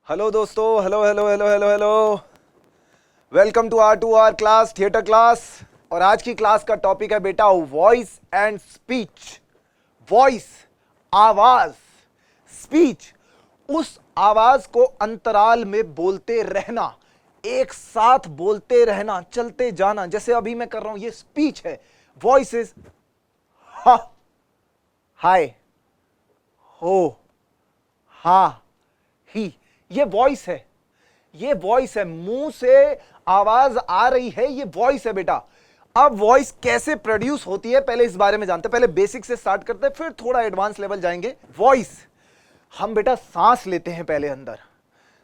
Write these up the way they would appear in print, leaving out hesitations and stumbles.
Hello दोस्तों, hello hello hello hello hello. Welcome to our class, theatre class. और आज की क्लास का टॉपिक है बेटा वॉइस एंड स्पीच। वॉइस, आवाज, स्पीच, उस आवाज को अंतराल में बोलते रहना, एक साथ बोलते रहना, चलते जाना। जैसे अभी मैं कर रहा हूं, ये स्पीच है। वॉइस इज हा, हाय, हो, हा, ही। ये वॉइस है, ये वॉइस है। मुंह से आवाज आ रही है, ये वॉइस है बेटा। अब वॉइस कैसे प्रोड्यूस होती है पहले इस बारे में जानते हैं। पहले बेसिक से स्टार्ट करते हैं, फिर थोड़ा एडवांस लेवल जाएंगे। वॉइस, हम बेटा सांस लेते हैं पहले अंदर।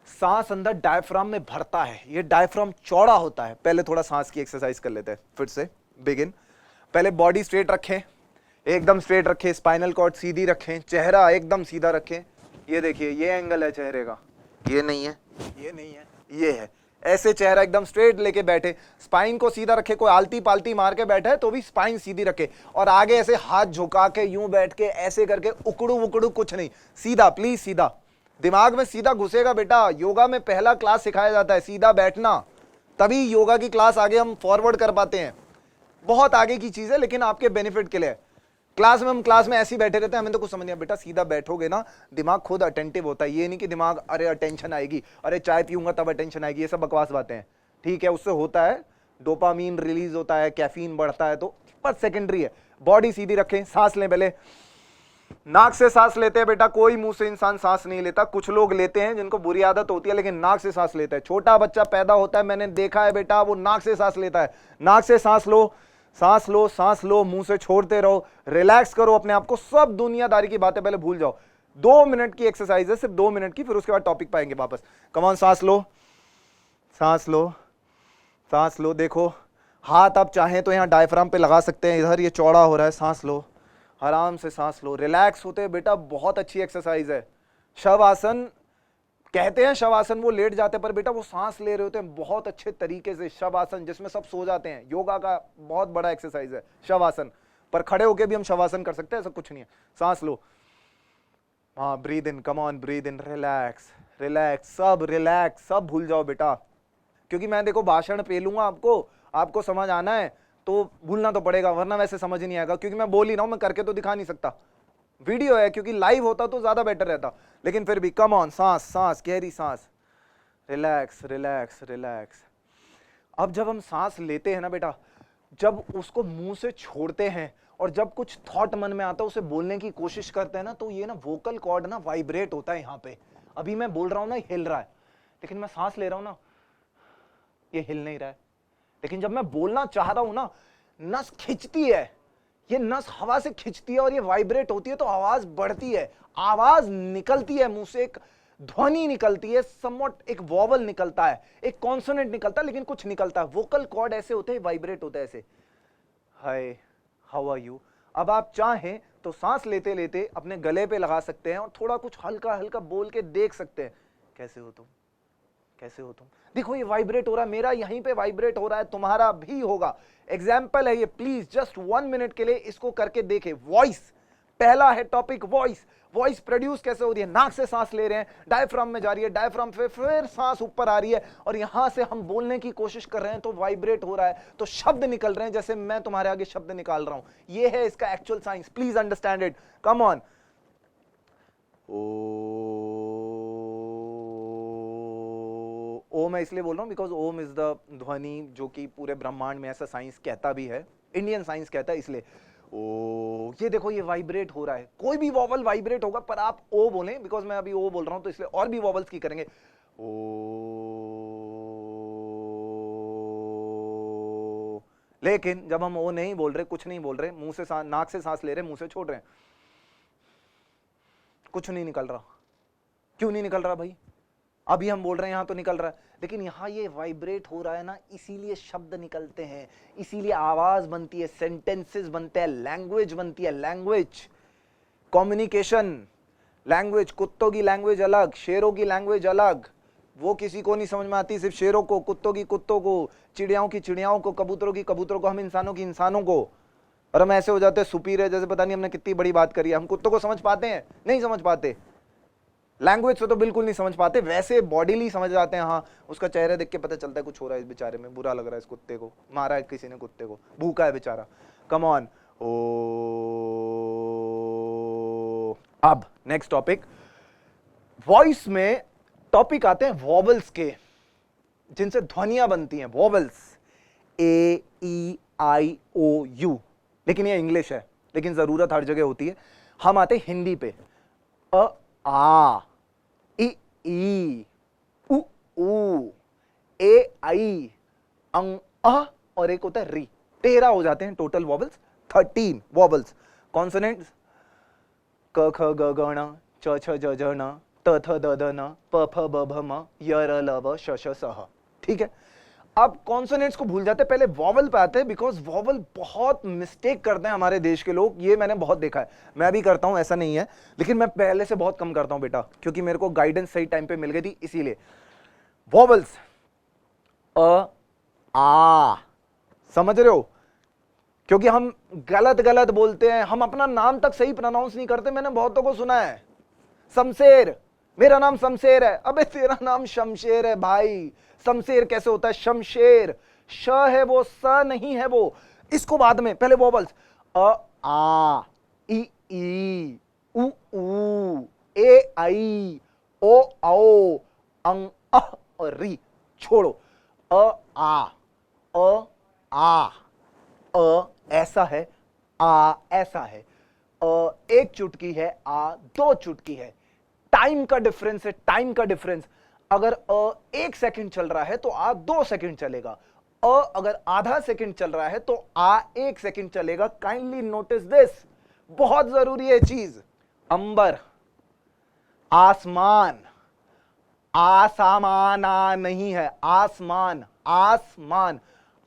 सांस अंदर डायफ्राम में भरता है, ये डायफ्राम चौड़ा होता है। पहले थोड़ा सांस की एक्सरसाइज कर लेते हैं, फिर से बिगिन। पहले बॉडी स्ट्रेट रखें, एकदम स्ट्रेट रखें, स्पाइनल कॉर्ड सीधी रखें, चेहरा एकदम सीधा रखें। ये देखिए, ये एंगल है चेहरे का, ये नहीं है, ये नहीं है, ये है। ऐसे चेहरा एकदम स्ट्रेट लेके बैठे, स्पाइन को सीधा रखे। कोई आलती पालती मार के बैठा है तो भी स्पाइन सीधी रखे, और आगे ऐसे हाथ झुका के यूं बैठ के ऐसे करके उकड़ू उकड़ू कुछ नहीं, सीधा, प्लीज सीधा। दिमाग में सीधा घुसेगा बेटा। योगा में पहला क्लास सिखाया जाता है सीधा बैठना, तभी योगा की क्लास आगे हम फॉरवर्ड कर पाते हैं। बहुत आगे की चीज है, लेकिन आपके बेनिफिट के लिए। क्लास में हम क्लास में ऐसे ही बैठे रहते हैं, हमें तो कुछ समझ नहीं आता। बेटा सीधा बैठोगे ना, दिमाग खुद अटेंटिव होता है। ये नहीं कि दिमाग अरे अटेंशन आएगी, अरे चाय पीऊंगा तब अटेंशन आएगी, ये सब बकवास बातें हैं। ठीक है, उससे होता है, डोपामीन रिलीज होता है, कैफीन बढ़ता है, तो पर सेकेंडरी है। बॉडी सीधी रखें, सांस लें। पहले नाक से सांस लेते हैं बेटा। कोई मुंह से इंसान सांस नहीं लेता। कुछ लोग लेते हैं जिनको बुरी आदत होती है, लेकिन नाक से सांस लेता है। छोटा बच्चा पैदा होता है, मैंने देखा है बेटा, वो नाक से सांस लेता है। नाक से सांस लो, सांस लो, सांस लो, मुंह से छोड़ते रहो। रिलैक्स करो अपने आप को, सब दुनियादारी की बातें पहले भूल जाओ। 2 मिनट की एक्सरसाइज है, सिर्फ 2 मिनट की, फिर उसके बाद टॉपिक पाएंगे वापस। कम ऑन, सांस लो, सांस लो, सांस लो। देखो, हाथ आप चाहें तो यहां डायफ्राम पे लगा सकते हैं, इधर ये चौड़ा हो रहा है। सांस लो, आराम से सांस लो, रिलैक्स होते हैं बेटा। बहुत अच्छी एक्सरसाइज है। शव आसन कहते हैं, शव आसन वो लेट जाते हैं, पर बेटा वो सांस ले रहे होते हैं बहुत अच्छे तरीके से। शव आसन जिसमें सब सो जाते हैं, योगा का बहुत बड़ा एक्सरसाइज है शव आसन। पर खड़े होके भी हम शव आसन कर सकते हैं, ऐसा कुछ नहीं है। सांस लो, हाँ, breathe in, come on, breathe in, relax, relax, सब रिलैक्स, सब भूल जाओ बेटा। क्योंकि मैं देखो भाषण पेलूंगा आपको, आपको समझ आना है तो भूलना तो पड़ेगा, वरना वैसे समझ ही नहीं आएगा। क्योंकि मैं बोल ही रहा हूं, मैं करके तो दिखा नहीं सकता। वीडियो है, क्योंकि लाइव होता तो ज्यादा बेटर रहता, लेकिन फिर भी कम ऑन, सांस, सांस, गहरी सांस, रिलैक्स, रिलैक्स, रिलैक्स। अब जब हम सांस लेते हैं ना बेटा, जब उसको मुंह से छोड़ते हैं और जब कुछ थॉट मन में आता है उसे बोलने की कोशिश करते हैं ना, तो ये ना वोकल कॉर्ड ना वाइब्रेट होता है यहाँ पे। अभी मैं बोल रहा हूं ना, हिल रहा है, लेकिन मैं सांस ले रहा हूं ना, ये हिल नहीं रहा है। लेकिन जब मैं बोलना चाह रहा हूं ना, नस खिंचती है, ये नस हवा से खिंचती है और ये वाइब्रेट होती है, तो आवाज बढ़ती है, आवाज निकलती है मुंह से, एक ध्वनि निकलती है, समवट एक वॉवल निकलता है, एक कॉन्सोनेंट निकलता है, लेकिन कुछ निकलता है। वोकल कॉर्ड ऐसे होते हैं, वाइब्रेट होता है ऐसे, हाय, हाउ आर यू। अब आप चाहें तो सांस लेते लेते अपने गले पे लगा सकते हैं और थोड़ा कुछ हल्का हल्का बोल के देख सकते हैं, कैसे हो तुम, कैसे हो तुम। देखो ये वाइब्रेट हो रहा है, मेरा यहीं पे वाइब्रेट हो रहा है, तुम्हारा भी होगा। एग्जाम्पल है ये, प्लीज जस्ट 1 मिनट के लिए इसको करके देखे। वॉइस, पहला है टॉपिक वॉइस। वॉइस प्रोड्यूस कैसे हो रही है? नाक से सांस ले रहे हैं, डायफ्राम में जा रही है, डायफ्राम फिर सांस ऊपर आ रही है, और यहां से हम बोलने की कोशिश कर रहे हैं तो वाइब्रेट हो रहा है, तो शब्द निकल रहे हैं, जैसे मैं तुम्हारे आगे शब्द निकाल रहा हूं। ये है इसका actual science, please understand it. Come on. ओम मैं इसलिए बोल रहा हूं बिकॉज ओम इज द ध्वनि जो कि पूरे ब्रह्मांड में, ऐसा साइंस कहता भी है, इंडियन साइंस कहता है, इसलिए ओ। ये देखो ये वाइब्रेट हो रहा है, कोई भी वॉवल वाइब्रेट होगा, पर आप ओ बोलें, बिकॉज मैं अभी ओ बोल रहा हूं तो इसलिए और भी वॉवल्स की करेंगे। ओ, लेकिन जब हम ओ नहीं बोल रहे, कुछ नहीं बोल रहे, मुंह से नाक से सांस ले रहे, मुंह से छोड़ रहे हैं, कुछ नहीं निकल रहा। क्यों नहीं निकल रहा भाई? अभी हम बोल रहे हैं यहां तो निकल रहा है, लेकिन यहां ये वाइब्रेट हो रहा है ना, इसीलिए शब्द निकलते हैं, इसीलिए आवाज बनती है, सेंटेंसेस बनते हैं, लैंग्वेज बनती है। लैंग्वेज, कम्युनिकेशन, लैंग्वेज, कुत्तों की लैंग्वेज अलग, शेरों की लैंग्वेज अलग, वो किसी को नहीं समझ में आती, सिर्फ शेरों को, कुत्तों की कुत्तों को, चिड़ियाओं की चिड़ियाओं को, कबूतरों की कबूतरों को, हम इंसानों की इंसानों को। और हम ऐसे हो जाते हैं सुपीरियर, जैसे पता नहीं हमने कितनी बड़ी बात करी है। हम कुत्तों को समझ पाते हैं? नहीं समझ पाते। लैंग्वेज से तो बिल्कुल नहीं समझ पाते, वैसे बॉडीली समझ जाते हैं। हाँ, उसका चेहरा देख के पता चलता है कुछ हो रहा है इस बेचारे में, बुरा लग रहा है इस कुत्ते को, मारा है किसी ने कुत्ते को, भूखा है बेचारा। कम ऑन। ओ, अब नेक्स्ट टॉपिक, वॉइस में टॉपिक आते हैं वॉवल्स के, जिनसे ध्वनियां बनती हैं, vowels, A E I O you. लेकिन ये इंग्लिश है, लेकिन जरूरत हर जगह होती है। हम आते हिंदी पे, अ आ, इ ई, उ ऊ, ए आई, अंग अ, और एक होता है री। 13 हो जाते हैं टोटल वॉवल्स, 13 वॉवल्स। कॉन्सोनेंट्स, क ख ग घ ण, च छ ज झ ण, त थ द ध न, प फ ब भ म, य र ल व श श स ह। ठीक है, अब कॉन्सोनेंट्स को भूल जाते हैं, पहले वॉवल पे आते हैं, बिकॉज वॉवल बहुत मिस्टेक करते हैं हमारे देश के लोग, ये मैंने बहुत देखा है, मैं भी करता हूं, ऐसा नहीं है, लेकिन मैं पहले से बहुत कम करता हूं बेटा, क्योंकि मेरे को गाइडेंस सही टाइम पे मिल गई थी, इसीलिए। वॉवल्स, अ आ, समझ रहे हो, क्योंकि हम गलत गलत बोलते हैं, हम अपना नाम तक सही प्रोनाउंस नहीं करते। मैंने बहुतों को सुना है, शमशेर, मेरा नाम शमशेर है, अबे तेरा नाम शमशेर है भाई, शमशेर कैसे होता है शमशेर, श है वो, स नहीं है वो। इसको बाद में, पहले वॉवल्स, अ आ, ई उ ऊ, ए आई, ओ औ, अंग अह और री। छोड़ो, अ ऐसा है, आ ऐसा है, एक चुटकी है, आ 2 चुटकी है। टाइम का डिफरेंस है, टाइम का डिफरेंस। अगर 1 सेकंड चल रहा है तो आ 2 सेकंड चलेगा, अगर आधा सेकंड चल रहा है तो आ 1 सेकंड चलेगा। काइंडली नोटिस दिस, बहुत जरूरी है चीज। अंबर, आसमान, आसामाना नहीं है, आसमान, आसमान।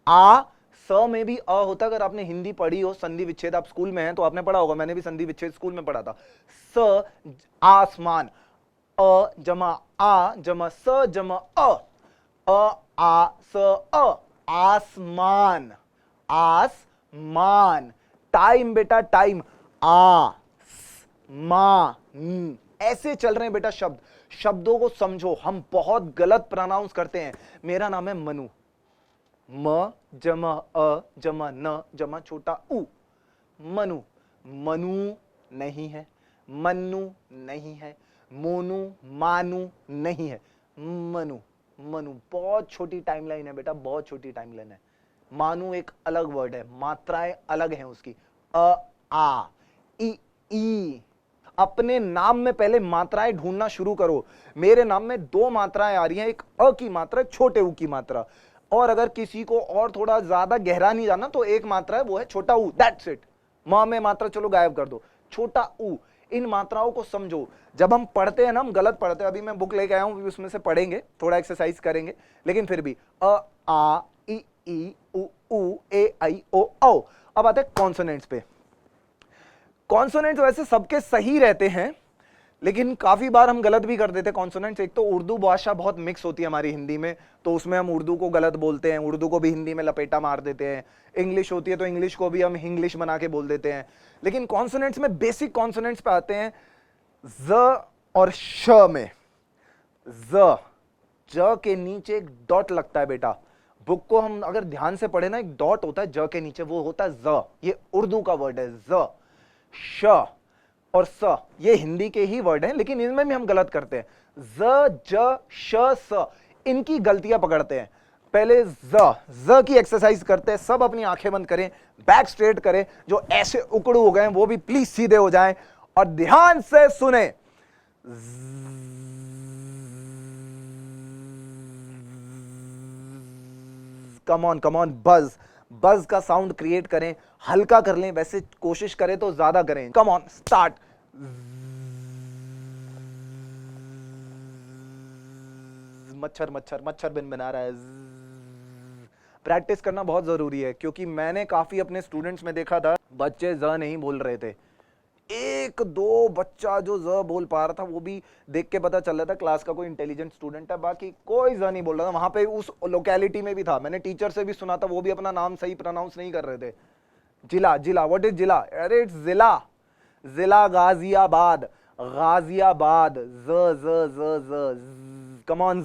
आ स में भी अ होता है, अगर आपने हिंदी पढ़ी हो, संधि विच्छेद आप स्कूल में हैं तो आपने पढ़ा होगा, मैंने भी संधि विच्छेद स्कूल में पढ़ा था। स आसमान, अ जमा आ जमा स जमा आ स अ, आसमान, आसमान। टाइम बेटा, टाइम, आ मा न, ऐसे चल रहे हैं बेटा शब्द। शब्दों को समझो, हम बहुत गलत प्रोनाउंस करते हैं। मेरा नाम है मनु, म जमा अ जमा न जमा छोटा उ, मनु। मनु नहीं है, मन्नु नहीं है, मोनू मानू नहीं है, मनु, मनु। बहुत छोटी टाइमलाइन है बेटा, बहुत छोटी टाइमलाइन है। मानू एक अलग वर्ड है, मात्राएं अलग हैं उसकी। अ आ, ई। अपने नाम में पहले मात्राएं ढूंढना शुरू करो। मेरे नाम में 2 मात्राएं आ रही हैं, एक अ की मात्रा, एक छोटे उ की मात्रा। और अगर किसी को और थोड़ा ज्यादा गहरा नहीं जाना तो एक मात्रा है, वो है छोटा ऊ, दैट्स इट। म में मात्रा चलो गायब कर दो, छोटा ऊ। इन मात्राओं को समझो। जब हम पढ़ते हैं ना, हम गलत पढ़ते हैं। अभी मैं बुक लेके आया हूं, उसमें से पढ़ेंगे, थोड़ा एक्सरसाइज करेंगे, लेकिन फिर भी अ आ ई उ ए आई ओ औ। अब आते हैं कॉन्सोनेंट्स पे। कॉन्सोनेंट्स वैसे सबके सही रहते हैं, लेकिन काफी बार हम गलत भी कर देते हैं कॉन्सोनेंट्स। एक तो उर्दू भाषा बहुत मिक्स होती है हमारी हिंदी में, तो उसमें हम उर्दू को गलत बोलते हैं, उर्दू को भी हिंदी में लपेटा मार देते हैं। इंग्लिश होती है तो इंग्लिश को भी हम इंग्लिश बना के बोल देते हैं। लेकिन कॉन्सोनेंट्स में बेसिक कॉन्सोनेंट्स पे आते हैं, ज और श में। ज के नीचे एक डॉट लगता है बेटा। बुक को हम अगर ध्यान से पढ़े ना, एक डॉट होता है ज के नीचे, वो होता है ज। ये उर्दू का वर्ड है ज। श और स ये हिंदी के ही वर्ड हैं, लेकिन इनमें भी हम गलत करते हैं। ज ज श स, इनकी गलतियां पकड़ते हैं। पहले ज की एक्सरसाइज करते हैं। सब अपनी आंखें बंद करें, बैक स्ट्रेट करें, जो ऐसे उकड़ू हो गए वो भी प्लीज सीधे हो जाएं और ध्यान से सुने। कम ऑन, बज का साउंड क्रिएट करें, हल्का कर लें, वैसे कोशिश करें तो ज्यादा करें। Come on, start. मच्छर बिन बना रहा है। प्रैक्टिस करना बहुत जरूरी है, क्योंकि मैंने काफी अपने स्टूडेंट्स में देखा था, बच्चे ज नहीं बोल रहे थे। 1-2 बच्चा जो ज बोल पा रहा था, वो भी देख के पता चल रहा था क्लास का कोई इंटेलिजेंट स्टूडेंट है, बाकी कोई ज नहीं बोल रहा था। वहां पे उस लोकेलिटी में भी था, मैंने टीचर से भी सुना था, वो भी अपना नाम सही प्रोनाउंस नहीं कर रहे थे। जिला, व्हाट इज जिला? अरे इट्स जिला गाजियाबाद। गाजियाबाद, ज ज ज ज, कम ऑन,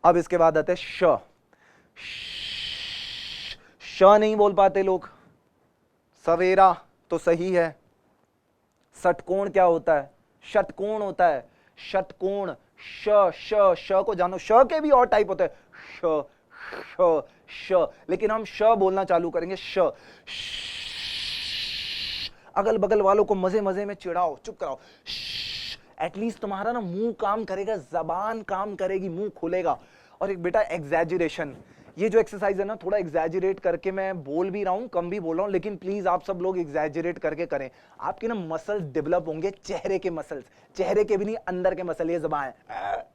अब इसके बाद आते श, श नहीं बोल पाते लोग। सवेरा तो सही है। षटकोण क्या होता है? षटकोण होता है, षटकोण। श श श को जानो, श के भी और टाइप होते हैं, श श श, लेकिन हम श बोलना चालू करेंगे, श। अगल बगल वालों को मजे मजे में चिढ़ाओ, चुप कराओ। एटलीस्ट तुम्हारा ना मुंह काम करेगा, जबान काम करेगी, मुंह खुलेगा। और एक बेटा एग्जैजुरेशन, ये जो एक्सरसाइज है ना, थोड़ा एग्जैजुरेट करके मैं बोल भी रहा हूं, कम भी बोल रहा हूं, लेकिन प्लीज आप सब लोग एग्जैजुरेट करके करें। आपके ना मसल्स डेवलप होंगे, चेहरे के मसल्स, चेहरे के भी नहीं, अंदर के मसल, ये जबान है।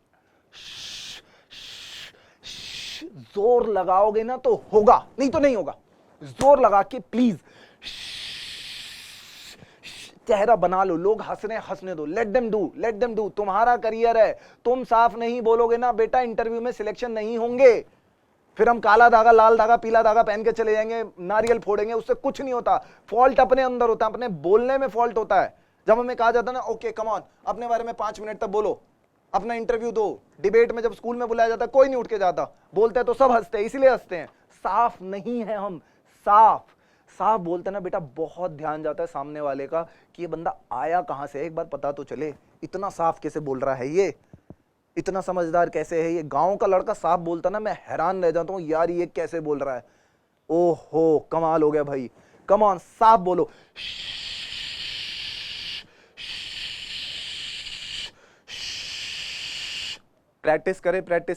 जोर लगाओगे ना तो होगा, नहीं तो नहीं होगा। जोर लगा के प्लीज चेहरा बना लो। लोग हंस रहे हैं, हंसने दो, let them do, let them do. तुम्हारा करियर है, तुम साफ नहीं बोलोगे ना बेटा, इंटरव्यू में सिलेक्शन नहीं होंगे। फिर हम काला धागा, लाल धागा, पीला धागा पहन के चले जाएंगे, नारियल फोड़ेंगे, उससे कुछ नहीं होता। फॉल्ट अपने अंदर होता है, अपने बोलने में फॉल्ट होता है। जब हमें कहा जाता है ना, ओके कम ऑन, अपने बारे में 5 मिनट तक बोलो, अपना इंटरव्यू दो। डिबेट में जब स्कूल में बुलाया जाता है, कोई नहीं उठ के जाता, बोलते हैं तो सब हंसते हैं, इसलिए हंसते हैं। साफ नहीं है हम, साफ साफ बोलते ना बेटा, बहुत ध्यान जाता है सामने वाले का कि ये बंदा आया कहां से, एक बार पता तो चले। इतना साफ कैसे बोल रहा है ये, इतना समझदार कैसे है ये। गांव का लड़का साफ बोलता ना, मैं हैरान रह जाता हूं, यार ये कैसे बोल रहा है। ओहो कमाल हो गया भाई, कम ऑन, साफ बोलो। प्रैक्टिस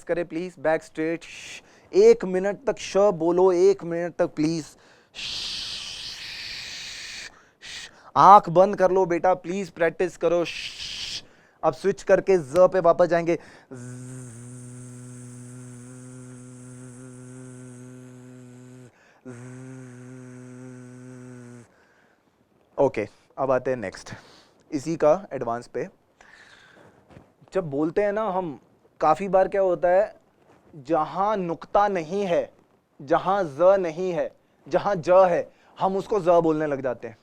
करें प्लीज, बैक स्ट्रेट। 1 मिनट तक श बोलो, 1 मिनट तक प्लीज। आंख बंद कर लो बेटा, प्लीज प्रैक्टिस करो। अब स्विच करके ज पे वापस जाएंगे। ओके, अब आते हैं नेक्स्ट, इसी का एडवांस पे। जब बोलते हैं ना हम, काफी बार क्या होता है, जहां नुक्ता नहीं है, जहां ज नहीं है, जहां ज है, हम उसको ज बोलने लग जाते हैं।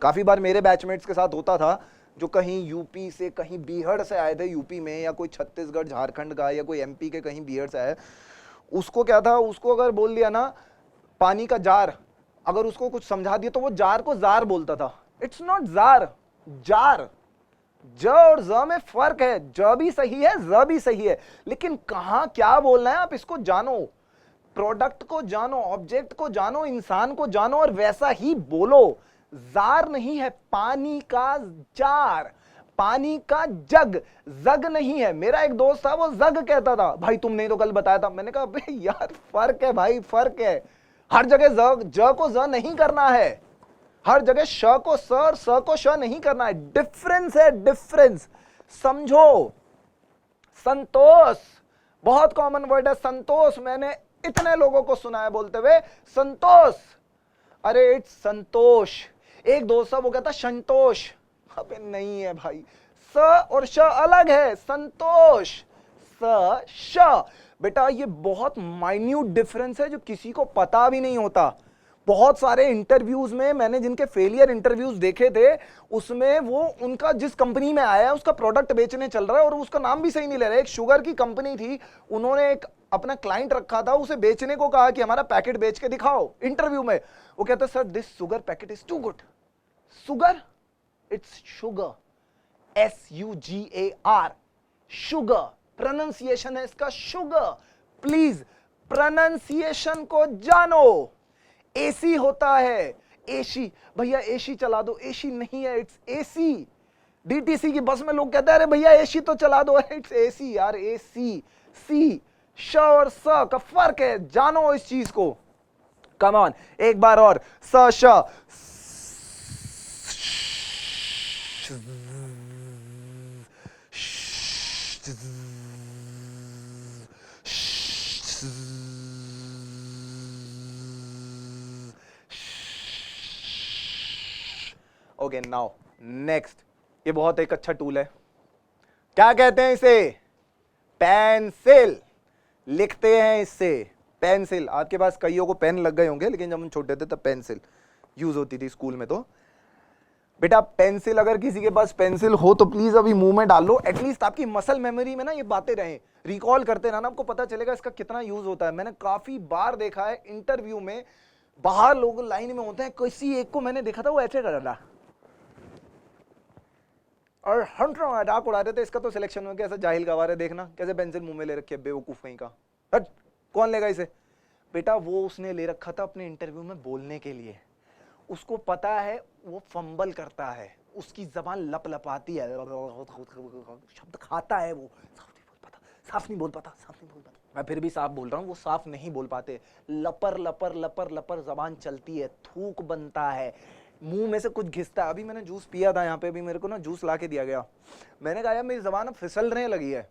काफी बार मेरे बैचमेट्स के साथ होता था, जो कहीं यूपी से, कहीं बिहार से आए थे यूपी में, या कोई छत्तीसगढ़ झारखंड का, या कोई एमपी के कहीं बिहार से आए। उसको क्या था, उसको अगर बोल दिया ना पानी का जार, अगर उसको कुछ समझा दिया तो वो जार को जार बोलता था। It's not jar, jar. ज और ज में फर्क है, ज भी सही है, ज भी सही है, लेकिन कहां क्या बोलना है आप इसको जानो। प्रोडक्ट को जानो, ऑब्जेक्ट को जानो, इंसान को जानो, और वैसा ही बोलो। जार नहीं है, पानी का जार, पानी का जग, जग नहीं है। मेरा एक दोस्त था, वो जग कहता था। भाई तुमने तो कल बताया था। मैंने कहा अबे यार फर्क है भाई, फर्क है। हर जगह ज को ज नहीं करना है, हर जगह श को स और स को श नहीं करना है। डिफरेंस है, डिफरेंस समझो। संतोष बहुत कॉमन वर्ड है, संतोष। मैंने इतने लोगों को सुना है बोलते हुए संतोष। अरे इट्स संतोष। एक दोस्त था, वो कहता संतोष। अबे नहीं है भाई, स और श अलग है, संतोष, स श। बेटा ये बहुत माइन्यूट डिफरेंस है, जो किसी को पता भी नहीं होता। बहुत सारे इंटरव्यूज में मैंने जिनके फेलियर इंटरव्यूज देखे थे, उसमें वो उनका जिस कंपनी में आया है उसका प्रोडक्ट बेचने चल रहा है और उसका नाम भी सही नहीं ले रहा है। एक शुगर की कंपनी थी, उन्होंने एक अपना क्लाइंट रखा था, उसे बेचने को कहा कि हमारा पैकेट बेच के दिखाओ। इंटरव्यू में वो कहता sir this sugar packet is too good. Sugar, it's sugar, SUGAR, sugar. Pronunciation है इसका शुगर। प्लीज प्रोनाउंसिएशन को जानो। एसी होता है, एसी। भैया एसी चला दो, एसी नहीं है, इट्स एसी। डीटीसी की बस में लोग कहते हैं अरे भैया एसी तो चला दो, इट्स एसी यार, एसी। सी, श और स का फर्क है, जानो इस चीज को। कम ऑन, एक बार और, स श। ओके नाउ नेक्स्ट, ये बहुत एक अच्छा टूल है। क्या कहते हैं इसे? पेंसिल। लिखते हैं इससे पेंसिल। आपके पास कईयों को पेन लग गए होंगे, लेकिन जब हम छोटे थे तब पेंसिल। यूज होती थी स्कूल में। तो बेटा पेंसिल, अगर किसी के पास पेंसिल हो तो प्लीज अभी मुंह में डाल लो, एटलीस्ट आपकी मसल मेमोरी में ना ये बातें रहें, रिकॉल करते रहना, आपको पता चलेगा इसका कितना यूज होता है। मैंने काफी बार देखा है इंटरव्यू में, बाहर लोग लाइन में होते हैं, किसी एक को मैंने देखा था वो ऐसे कर रहा था और हम मजाक उड़ा रहे थे, इसका तो सिलेक्शन हो गया, ऐसा जाहिल गवार है, देखना कैसे पेंसिल मुंह में ले रखी है, बेवकूफ कहीं का, हट कौन लेगा इसे। बेटा वो उसने ले रखा था अपने इंटरव्यू में बोलने के लिए, उसको पता है वो फंबल करता है, उसकी जबान लपलपाती है, शब्द खाता है, वो साफ नहीं बोल पाता, साफ नहीं बोल पाता। मैं फिर भी साफ बोल रहा हूँ, वो साफ नहीं बोल पाते, लपर लपर लपर लपर जबान चलती है, थूक बनता है, मुंह में से कुछ घिसता है। अभी मैंने जूस पिया था यहाँ पे, अभी मेरे को ना जूस ला के दिया गया, मैंने कहा यार मेरी जबान अब फिसलने लगी है,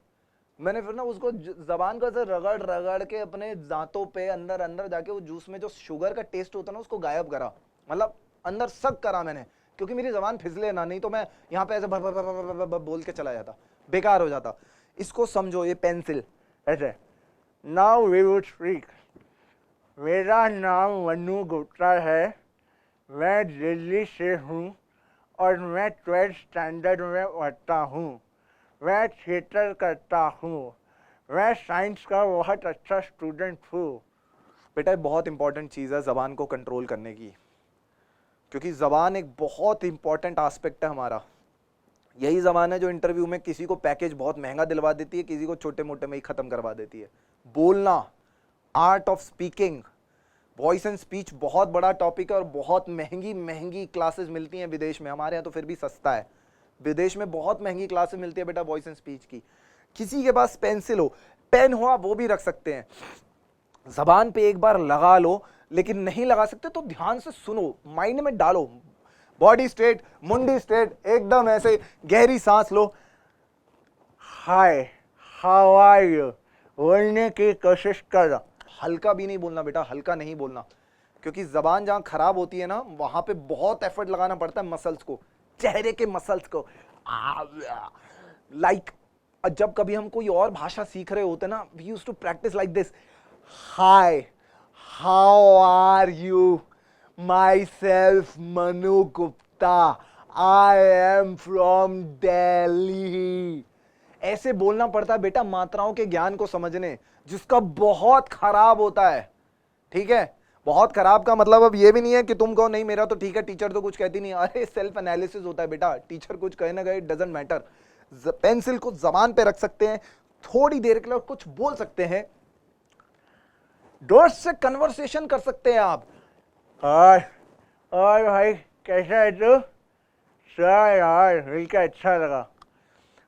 मैंने फिर ना उसको जबान को ऐसे रगड़ रगड़ के अपने दांतों पे अंदर अंदर जाके वो जूस में जो शुगर का टेस्ट होता है ना उसको गायब करा, मतलब अंदर सक करा मैंने, क्योंकि मेरी जबान फिसले ना, नहीं तो मैं यहाँ पे ऐसे भर बोल के चला जाता, बेकार हो जाता। इसको समझो, ये पेंसिल ऐसे। Now we would speak. मेरा नाम मनु गुप्ता है, मैं दिल्ली से हूँ और मैं 12th स्टैंडर्ड में पढ़ता हूँ, मैं थिएटर करता हूँ, मैं साइंस का बहुत अच्छा स्टूडेंट हूँ। बेटा बहुत इंपॉर्टेंट चीज़ है ज़बान को कंट्रोल करने की, क्योंकि ज़बान एक बहुत इंपॉर्टेंट एस्पेक्ट है हमारा। यही ज़बान है जो इंटरव्यू में किसी को पैकेज बहुत महंगा दिलवा देती है, किसी को छोटे मोटे में ही ख़त्म करवा देती है। बोलना, art of speaking, voice and speech बहुत बड़ा टॉपिक है और बहुत महंगी महंगी क्लासेस मिलती हैं विदेश में, हमारे यहाँ तो फिर भी सस्ता है, विदेश में बहुत महंगी क्लासेस मिलती है बेटा वॉइस एंड स्पीच की। किसी के पास पेंसिल हो, पेन हो, आप वो भी रख सकते हैं, जबान पे एक बार लगा लो, लेकिन नहीं लगा सकते तो ध्यान से सुनो, माइंड में डालो, बॉडी स्ट्रेट, मुंडी स्ट्रेट, एकदम ऐसे गहरी सांस लो, हाय हाउ आर यू बोलने की कोशिश कर, हल्का भी नहीं बोलना बेटा, हल्का नहीं बोलना, क्योंकि जबान जहां खराब होती है ना वहां पे बहुत एफर्ट लगाना पड़ता है मसल्स को, चेहरे के मसल्स को, लाइक जब कभी हम कोई और भाषा सीख रहे होते ना, we used to practice like this, hi how are you, myself Manu Gupta, I am from Delhi. ऐसे बोलना पड़ता है बेटा मात्राओं के ज्ञान को समझने, जिसका बहुत खराब होता है, ठीक है। बहुत खराब का मतलब अब ये भी नहीं है कि तुम कहो नहीं मेरा तो ठीक है, टीचर तो कुछ कहती नहीं, अरे सेल्फ एनालिसिस होता है बेटा, टीचर कुछ कहे ना कहे, डजंट मैटर। पेंसिल को जबान पे रख सकते हैं, थोड़ी देर के लिए कुछ बोल सकते हैं, दोस्त से कन्वर्सेशन कर सकते हैं आप, और भाई कैसा है तू, सर यार मिलकर अच्छा लगा।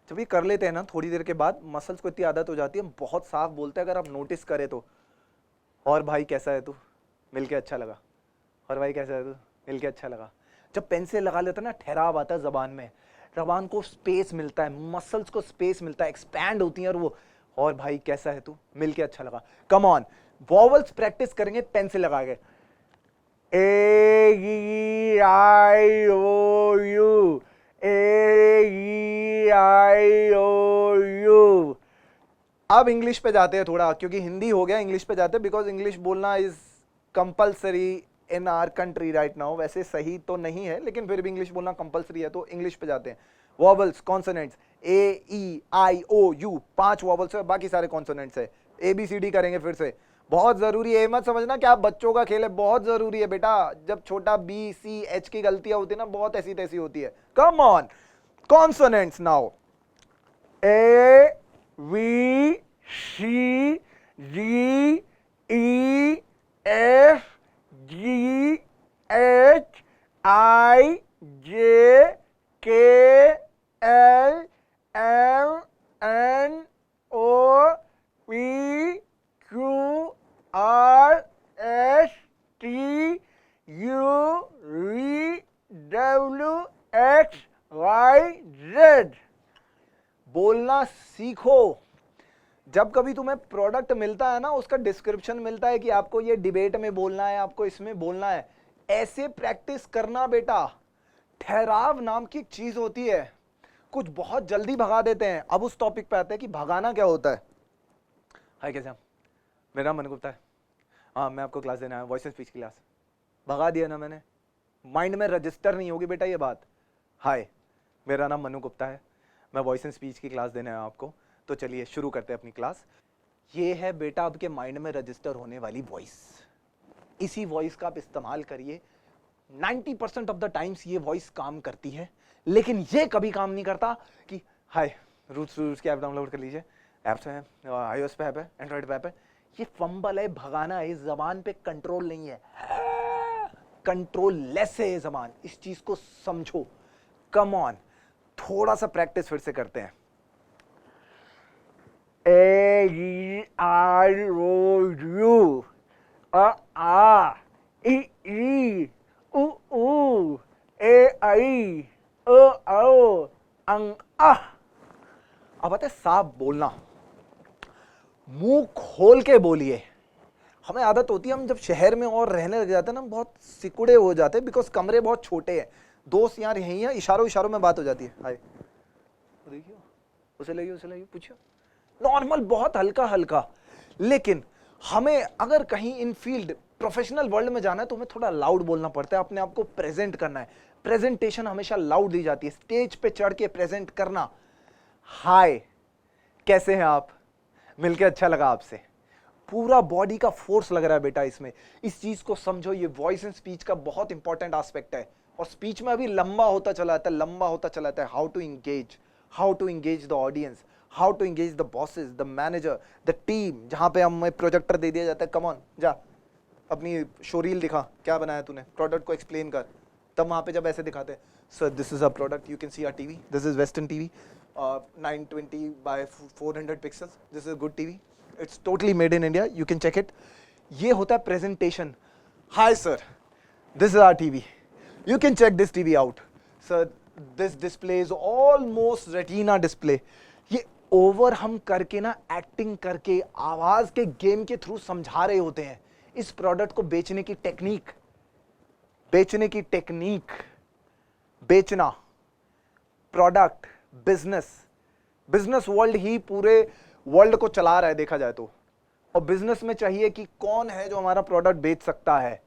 जब ये कर लेते हैं ना थोड़ी देर के बाद मसल्स को इतनी आदत हो जाती है, हम बहुत साफ बोलते हैं, अगर आप नोटिस करें तो, और भाई कैसा है तू, मिलके अच्छा लगा, और भाई कैसा है तू, मिलके अच्छा लगा। जब पेंसिल लगा लेते हैं ना ठहराव आता है जबान में, जबान को स्पेस मिलता है, मसल्स को स्पेस मिलता है, एक्सपैंड होती हैं, और वो और भाई कैसा है तू, मिलके अच्छा लगा। कम ऑन, वॉवल्स प्रैक्टिस करेंगे पेंसिल लगा के, A I O U, A I O U. अब इंग्लिश पे जाते हैं थोड़ा, क्योंकि हिंदी हो गया, इंग्लिश पे जाते हैं, बिकॉज इंग्लिश बोलना is compulsory in our country right now. वैसे सही तो नहीं है, लेकिन फिर भी इंग्लिश बोलना कंपलसरी है, तो इंग्लिश पे जाते हैं। Vowels, consonants, A E I O U, 5 vowels है, बाकी सारे कॉन्सोनेंट्स है। ABCD करेंगे फिर से, बहुत जरूरी है, मत समझना कि आप बच्चों का खेल है, बहुत जरूरी है बेटा। जब छोटा BCH की गलतियां होती है ना, बहुत ऐसी तैसी होती है। Come on, consonants now, A V C D E F G H I J K L M N O P Q R S T U V W X Y Z। बोलना सीखो। जब कभी तुम्हें प्रोडक्ट मिलता है ना, उसका description मिलता है कि आपको ये डिबेट में बोलना है, आपको इसमें बोलना है, ऐसे प्रैक्टिस करना बेटा। ठहराव नाम की एक चीज होती है, कुछ बहुत जल्दी भगा देते हैं। अब उस टॉपिक पे आते हैं कि भगाना क्या होता है। हाय कैसे, मेरा नाम मनु गुप्ता है, हाँ मैं आपको क्लास देना है, वॉइस एंड स्पीच की क्लास। भगा दिया ना मैंने, माइंड में रजिस्टर नहीं होगी बेटा ये बात। हाय, मेरा नाम मनु गुप्ता है, मैं वॉइस एंड स्पीच की क्लास देने आया आपको। तो चलिए शुरू करते हैं अपनी क्लास। ये है बेटा आपके माइंड में रजिस्टर होने वाली वॉइस। इसी वॉइस का आप इस्तेमाल करिए। 90% ऑफ द टाइम्स ये वॉइस काम करती है, लेकिन ये कभी काम नहीं करता कि हाय रूट्स की ऐप डाउनलोड कर लीजिए। ऐप्स है, iOS पे ऐप है, एंड्रॉइड पे ऐप है। ये फंबल है, भगाना है। इस जबान पे कंट्रोल नहीं है, कंट्रोल लेस है ये जबान। इस चीज को समझो। कम ऑन, थोड़ा सा प्रैक्टिस फिर से करते हैं। A-E-I-O-U A E-E U A-I-O-O A। अब आते साफ बोलना। मुंह खोल के बोलिए। हमें आदत होती है, हम जब शहर में और रहने लग जाते हैं ना, बहुत सिकुड़े हो जाते हैं, बिकॉज कमरे बहुत छोटे हैं। दोस्त यार यही है, इशारों इशारों में बात हो जाती है। हाय, देखियो, उसे लगियो, पूछियो, नॉर्मल, बहुत हल्का हल्का। लेकिन हमें अगर कहीं इन फील्ड प्रोफेशनल वर्ल्ड में जाना है तो हमें थोड़ा लाउड बोलना पड़ता है, अपने आप को प्रेजेंट करना है। प्रेजेंटेशन हमेशा लाउड दी जाती है, स्टेज पे चढ़ के प्रेजेंट करना। हाय, कैसे हैं आप? मिलके अच्छा लगा आपसे। पूरा बॉडी का फोर्स लग रहा है बेटा इसमें। इस चीज को समझो, ये वॉइस एंड स्पीच का बहुत इंपॉर्टेंट एस्पेक्ट है। और स्पीच में अभी लंबा होता चला जाता है, लंबा होता चला जाता है। How to engage the audience, how to engage the bosses, the manager, the team. जहां पे हमें प्रोजेक्टर दे दिया जाता है, कम ऑन जा अपनी शोरील दिखा, क्या बनाया तूने, प्रोडक्ट को एक्सप्लेन कर। तब वहां पे जब ऐसे दिखाते हैं, sir this is a product, you can see a TV, this is western TV, 920 by 400 pixels, this is good TV, it's totally made in India, you can check it. ये होता है presentation. Hi sir, this is our TV, you can check this TV out, sir, this display is almost retina display। ये over हम करके ना, acting करके, आवाज के गेम के थ्रू समझा रहे होते हैं इस प्रोडक्ट को। बेचने की टेक्निक, बेचना, प्रोडक्ट, बिजनेस वर्ल्ड ही पूरे वर्ल्ड को चला रहा है देखा जाए तो। और बिजनेस में चाहिए कि कौन है जो हमारा प्रोडक्ट बेच सकता है।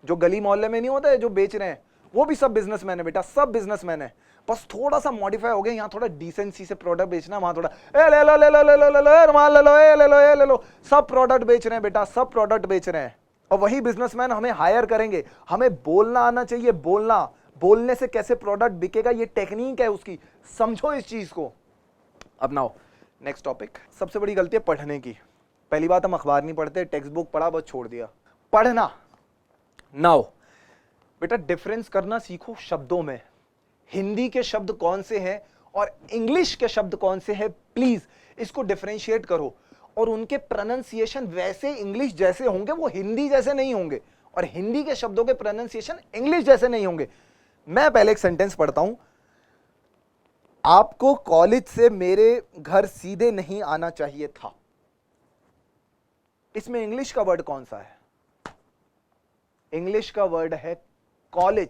जो गली मोहल्ले में नहीं होता है जो बेच रहे हैं, वो भी सब बिजनेसमैन है बेटा, सब बिजनेसमैन है। बस थोड़ा सा मॉडिफाई हो गया, यहाँ थोड़ा डिसेंसी से प्रोडक्ट बेचना, वहां थोड़ा ए ले लो ले लो ले लो ले लो रुमाल ले लो, ए ले लो ए ले लो। सब प्रोडक्ट बेच रहे हैं बेटा, सब प्रोडक्ट बेच रहे हैं। और वही बिजनेसमैन हमें हायर करेंगे। हमें बोलना आना चाहिए, बोलने से कैसे प्रोडक्ट बिकेगा, ये टेक्निक है उसकी। समझो इस चीज को। अब नाउ नेक्स्ट टॉपिक। सबसे बड़ी गलती है पढ़ने की। पहली बात, हम अखबार नहीं पढ़ते, टेक्स्ट बुक पढ़ा बस छोड़ दिया। पढ़ना। नाउ बेटा डिफरेंस करना सीखो शब्दों में। हिंदी के शब्द कौन से हैं और इंग्लिश के शब्द कौन से हैं, प्लीज इसको डिफरेंशिएट करो। और उनके प्रोनाउंसिएशन वैसे इंग्लिश जैसे होंगे, वो हिंदी जैसे नहीं होंगे। और हिंदी के शब्दों के प्रोनाउंसिएशन इंग्लिश जैसे नहीं होंगे। मैं पहले एक सेंटेंस पढ़ता हूं। आपको कॉलेज से मेरे घर सीधे नहीं आना चाहिए था। इसमें इंग्लिश का वर्ड कौन सा है? इंग्लिश का वर्ड है कॉलेज।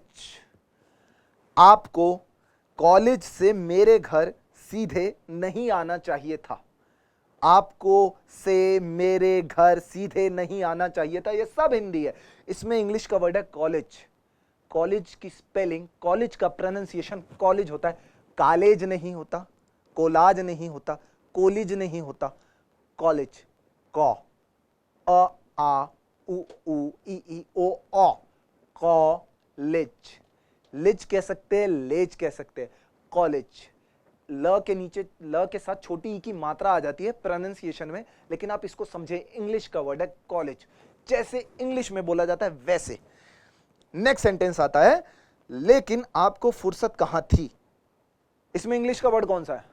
आपको कॉलेज से मेरे घर सीधे नहीं आना चाहिए था। आपको से मेरे घर सीधे नहीं आना चाहिए था। यह सब हिंदी है। इसमें इंग्लिश का वर्ड है कॉलेज। कॉलेज की स्पेलिंग, कॉलेज का प्रोनाउंसिएशन कॉलेज होता है, कॉलेज नहीं होता, कोलाज नहीं होता, कॉलेज नहीं होता, कॉलेज। कॉ अ आ उ उ ई ई ओ ऑ, कॉलेज। लिज कह सकते हैं, लेज कह सकते हैं, कॉलेज। ल के नीचे, ल के साथ छोटी ई की मात्रा आ जाती है प्रोनाउंसिएशन में, लेकिन आप इसको समझे, इंग्लिश का वर्ड है कॉलेज। जैसे इंग्लिश में बोला जाता है वैसे। नेक्स्ट सेंटेंस आता है, लेकिन आपको फुर्सत कहां थी। इसमें इंग्लिश का वर्ड कौन सा है?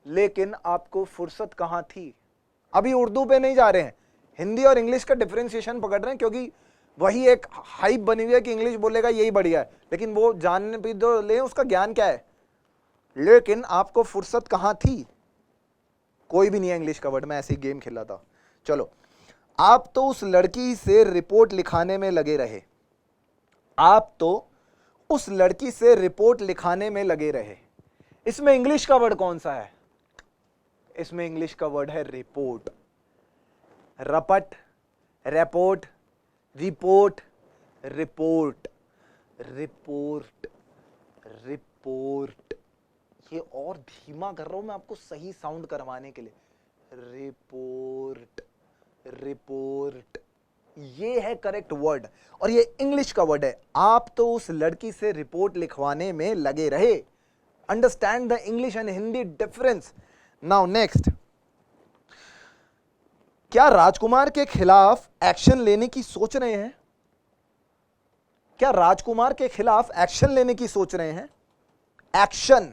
लेकिन आपको फुर्सत कहां थी। अभी उर्दू पे नहीं जा रहे हैं, हिंदी और इंग्लिश का डिफरेंशिएशन पकड़ रहे हैं, क्योंकि वही एक हाइप बनी हुई है कि इंग्लिश बोलेगा यही बढ़िया है, लेकिन वो जानने भी दो ले उसका ज्ञान क्या है। लेकिन आपको फुर्सत कहां थी, कोई भी नहीं है इंग्लिश का वर्ड। मैं ऐसे ही गेम खेला था। चलो, आप तो उस लड़की से रिपोर्ट लिखाने में लगे रहे। आप तो उस लड़की से रिपोर्ट लिखाने में लगे रहे। इसमें इंग्लिश का वर्ड कौन सा है? इसमें इंग्लिश का वर्ड है रिपोर्ट। रपट, report, report, report. Report, report. ये और धीमा कर रहा हूं मैं आपको सही साउंड करवाने के लिए। रिपोर्ट, रिपोर्ट, ये है करेक्ट वर्ड और ये इंग्लिश का वर्ड है। आप तो उस लड़की से रिपोर्ट लिखवाने में लगे रहे। Understand the English and Hindi difference. Now next, क्या राजकुमार के खिलाफ एक्शन लेने की सोच रहे हैं? क्या राजकुमार के खिलाफ एक्शन लेने की सोच रहे हैं? एक्शन,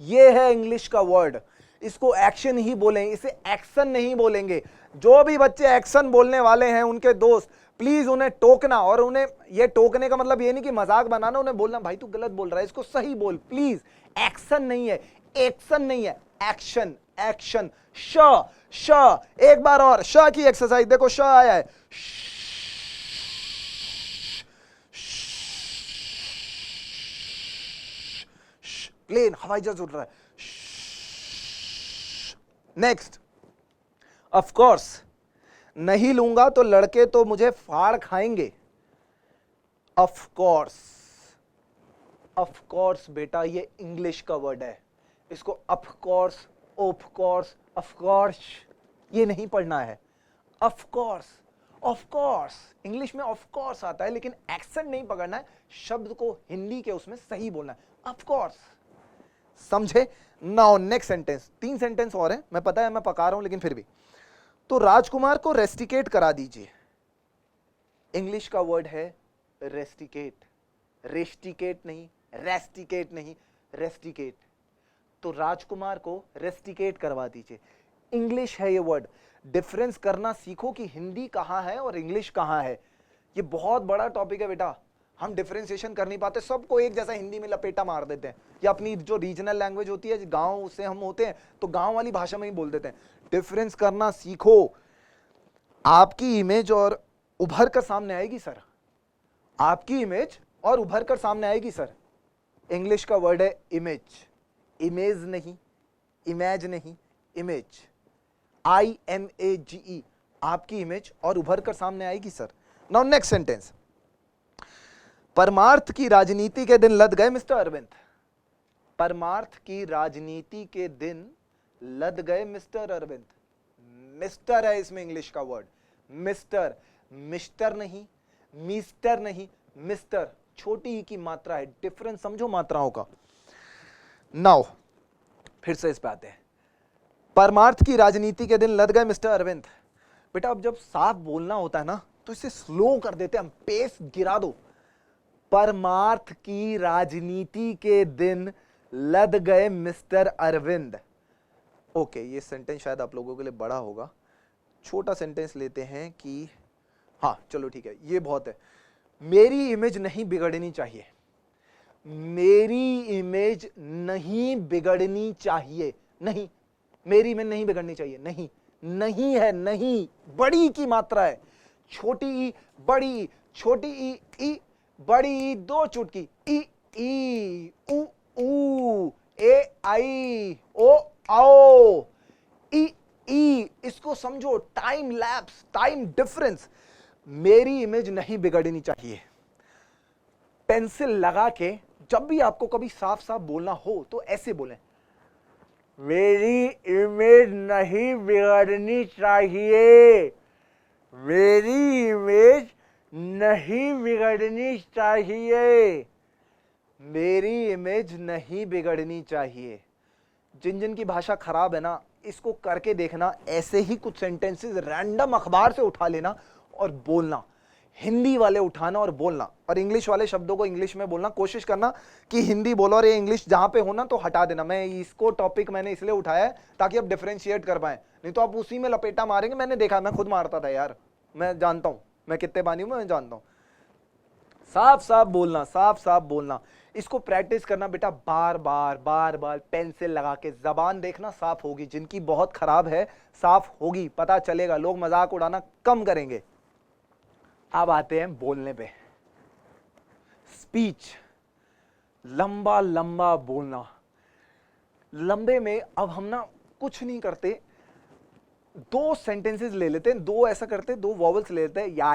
ये है इंग्लिश का वर्ड। इसको एक्शन ही बोलेंगे, इसे एक्शन नहीं बोलेंगे। जो भी बच्चे एक्शन बोलने वाले हैं उनके दोस्त, प्लीज उन्हें टोकना। और उन्हें ये टोकने का मतलब ये नहीं कि मजाक बनाना, उन्हें बोलना भाई तू गलत बोल रहा है, इसको सही बोल प्लीज। एक्शन नहीं है, एक्शन नहीं है, एक्शन, एक्शन। श, श, एक बार और श की एक्सरसाइज देखो, श आया है। प्लेन, हवाई जहाज उड़ रहा है। नेक्स्ट, ऑफ कोर्स, नहीं लूंगा तो लड़के तो मुझे फाड़ खाएंगे। ऑफ कोर्स, ऑफ कोर्स बेटा ये इंग्लिश का वर्ड है। इसको of course, of course, of course ये नहीं पढ़ना है। Of course, of course English में ऑफ कोर्स आता है, लेकिन एक्सेंट नहीं पकड़ना है, शब्द को हिंदी के उसमें सही बोलना है। ऑफ कोर्स, समझे? नाउ नेक्स्ट सेंटेंस, 3 सेंटेंस और हैं, मैं पता है मैं पका रहा हूं लेकिन फिर भी। तो राजकुमार को रेस्टिकेट करा दीजिए। इंग्लिश का वर्ड है रेस्टिकेट, रेस्टिकेट नहीं, रेस्टिकेट नहीं, रेस्टिकेट। तो राजकुमार को रेस्टिकेट करवा दीजिए, इंग्लिश है ये वर्ड। डिफरेंस करना सीखो कि हिंदी कहां है और इंग्लिश कहां है। ये बहुत बड़ा टॉपिक है बेटा, हम डिफरेंशिएशन कर नहीं पाते, सबको एक जैसा हिंदी में लपेटा मार देते हैं, या अपनी जो रीजनल लैंग्वेज होती है, गांव से हम होते हैं तो गांव वाली भाषा में ही बोल देते हैं। डिफरेंस करना सीखो, आपकी इमेज और उभर कर सामने आएगी सर, आपकी इमेज और उभर कर सामने आएगी सर। इंग्लिश का वर्ड है इमेज, इमेज नहीं, इमेज नहीं, इमेज, IMAGE, आपकी इमेज और उभर कर सामने आएगी सर। नाउ नेक्स्ट सेंटेंस, परमार्थ की राजनीति के दिन लद गए मिस्टर अरविंद। परमार्थ की राजनीति के दिन लद गए मिस्टर अरविंद। मिस्टर है इसमें इंग्लिश का वर्ड, मिस्टर, मिस्टर नहीं, मिस्टर नहीं, मिस्टर, छोटी ई की मात्रा है, डिफरेंस समझो मात्राओं का। नाउ फिर से इस पे आते हैं, परमार्थ की राजनीति के दिन लद गए मिस्टर अरविंद। बेटा अब जब साफ बोलना होता है ना तो इसे स्लो कर देते हैं हम, पेस गिरा दो। परमार्थ की राजनीति के दिन लद गए मिस्टर अरविंद। ओके, ये सेंटेंस शायद आप लोगों के लिए बड़ा होगा, छोटा सेंटेंस लेते हैं कि हाँ चलो ठीक है, ये बहुत है। मेरी इमेज नहीं बिगड़नी चाहिए, मेरी इमेज नहीं बिगड़नी चाहिए, नहीं, मेरी इमेज नहीं बिगड़नी चाहिए, नहीं, नहीं है, नहीं, बड़ी की मात्रा है, छोटी ई, बड़ी ई, छोटी ई, बड़ी ई, 2 चुटकी, ई, ऊ, ए, आई, ओ, आओ, ई, इसको समझो, टाइम लैप्स, टाइम डिफरेंस। मेरी इमेज नहीं बिगड़नी चाहिए। पेंसिल लगा के जब भी आपको कभी साफ साफ बोलना हो तो ऐसे बोलें, मेरी इमेज नहीं बिगड़नी चाहिए, मेरी इमेज नहीं बिगड़नी चाहिए, मेरी इमेज नहीं बिगड़नी चाहिए। जिन जिन की भाषा खराब है ना, इसको करके देखना, ऐसे ही कुछ सेंटेंसेस रैंडम अखबार से उठा लेना और बोलना, हिंदी वाले उठाना और बोलना, और इंग्लिश वाले शब्दों को इंग्लिश में बोलना। कोशिश करना कि हिंदी बोलो और ये इंग्लिश जहां पे हो ना तो हटा देना। मैं इसको टॉपिक मैंने इसलिए उठाया है ताकि आप डिफरेंशिएट कर पाए, नहीं तो आप उसी में लपेटा मारेंगे। मैंने देखा, मैं खुद मारता था यार, मैं जानता हूं मैं कितने पानी हूं, मैं जानता हूं। साफ साफ बोलना, साफ साफ बोलना, इसको प्रैक्टिस करना बेटा, बार बार बार बार पेंसिल लगा के। जबान देखना साफ होगी, जिनकी बहुत खराब है साफ होगी, पता चलेगा, लोग मजाक उड़ाना कम करेंगे। अब आते हैं बोलने पे, स्पीच, लंबा लंबा बोलना। लंबे में अब हम ना कुछ नहीं करते, 2 सेंटेंसेस ले लेते हैं, 2 ऐसा करते हैं, 2 वॉवल्स ले लेते हैं, या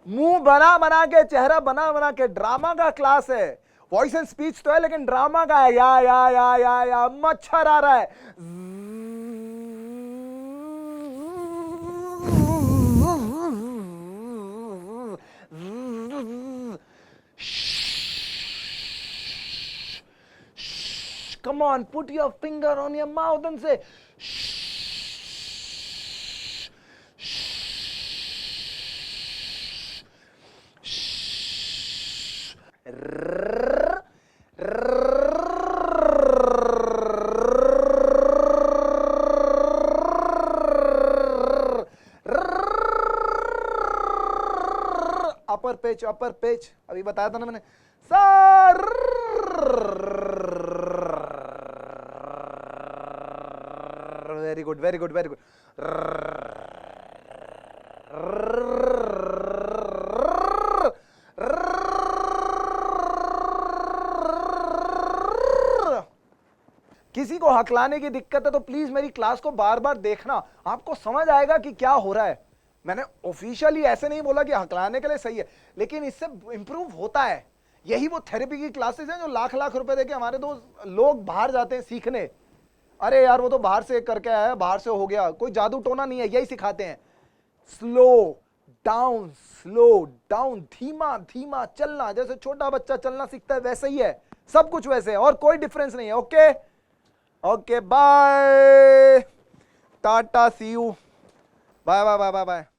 मुंह बना बना के, चेहरा बना बना के, ड्रामा का क्लास है। वॉइस एंड स्पीच तो है लेकिन ड्रामा का है। या मच्छर आ रहा है। Come on, put your finger on your mouth and say अपर पेच अभी बताया था ना मैंने। Sir very good very good very good. किसी को हकलाने की दिक्कत है तो प्लीज मेरी क्लास को बार बार देखना, आपको समझ आएगा कि क्या हो रहा है। मैंने ऑफिशियली ऐसे नहीं बोला कि हकलाने के लिए सही है, लेकिन इससे इंप्रूव होता है। यही वो थेरेपी की क्लासेस हैं जो लाख लाख रुपए देके हमारे दोस्त लोग बाहर जाते हैं सीखने। अरे यार वो तो बाहर से करके आया, बाहर से हो गया, कोई जादू टोना नहीं है, यही सिखाते हैं। स्लो डाउन, धीमा धीमा चलना, जैसे छोटा बच्चा चलना सीखता है वैसे ही है, सब कुछ वैसे है और कोई डिफरेंस नहीं है। Okay okay bye, tata, see you, bye bye bye bye bye.